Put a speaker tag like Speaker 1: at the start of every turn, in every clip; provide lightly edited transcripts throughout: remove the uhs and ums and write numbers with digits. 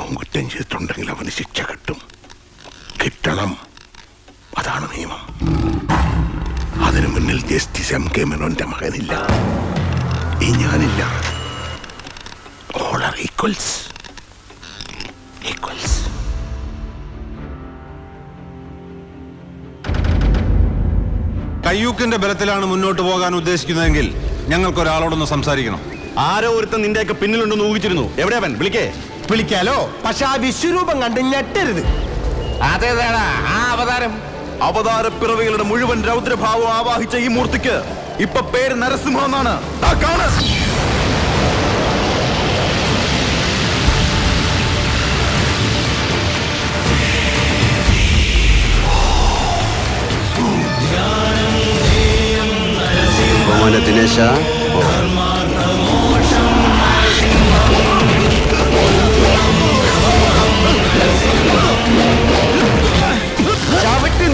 Speaker 1: അവൻ കുറ്റം ചെയ്തിട്ടുണ്ടെങ്കിൽ അവന് ശിക്ഷ കിട്ടും, കിട്ടണം. അതാണ് നിയമം. അതിനു മുന്നിൽ ജസ്റ്റിസ് എം കെ മേനോന്റെ മകനില്ല, ഈ ഞാനില്ല. All are equals. Equals.
Speaker 2: കയ്യൂക്കിന്റെ ബലത്തിലാണ് മുന്നോട്ട് പോകാൻ ഉദ്ദേശിക്കുന്നതെങ്കിൽ ഞങ്ങൾക്കൊരാളോടൊന്ന് സംസാരിക്കണം.
Speaker 3: ആരോ ഒരുത്തൻ നിന്റെയൊക്കെ പിന്നിലുണ്ടെന്ന് ഊഹിച്ചിരുന്നു. എവിടെയാവൻ?
Speaker 4: വിളിക്കാലോ, പക്ഷെ ആ വിശ്വരൂപം കണ്ട് ഞെട്ടരുത്.
Speaker 5: അതേതാടാ ആ അവതാരം?
Speaker 3: അവതാരപ്പിറവികളുടെ മുഴുവൻ രൗദ്രഭാവം ആവാഹിച്ച ഈ മൂർത്തിക്ക് ഇപ്പൊ പേര് നരസിംഹ എന്നാണ്.
Speaker 6: ദിനേശ,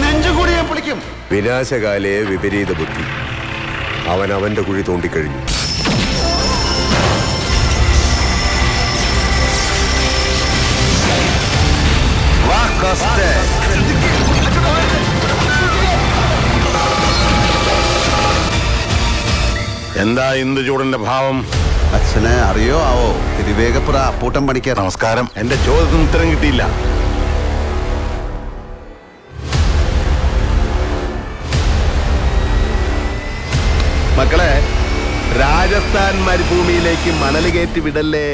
Speaker 4: നെഞ്ചുകൂടിയെ പിടിക്കും.
Speaker 1: വിനാശകാലേ വിപരീത ബുദ്ധി. അവൻ അവന്റെ കുഴി തോണ്ടിക്കഴിഞ്ഞു. എന്താ ഇന്ദുചൂടന്റെ ഭാവം?
Speaker 6: അച്ഛനെ അറിയോ ആവോ? തിരുവേഗപ്പുറ അപ്പൂട്ടം പണിക്കാർ.
Speaker 1: നമസ്കാരം. എന്റെ ചോദ്യത്തിന് ഉത്തരം കിട്ടിയില്ല.
Speaker 3: മക്കളെ, രാജസ്ഥാൻ മരുഭൂമിയിലേക്ക് മണൽ കയറ്റി വിടല്ലേ.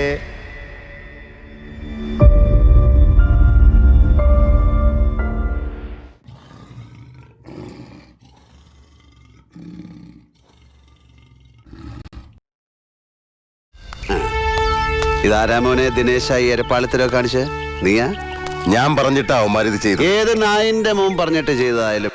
Speaker 6: ഇതാരാമോനെ ദിനേശ ഈ എരപ്പാളത്തിലോ കാണിച്ച്? നീയാ?
Speaker 1: ഞാൻ പറഞ്ഞിട്ടാ അവന്മാരിത് ചെയ്തു.
Speaker 6: ഏത് നായിന്റെ മോൻ പറഞ്ഞിട്ട് ചെയ്തതായാലും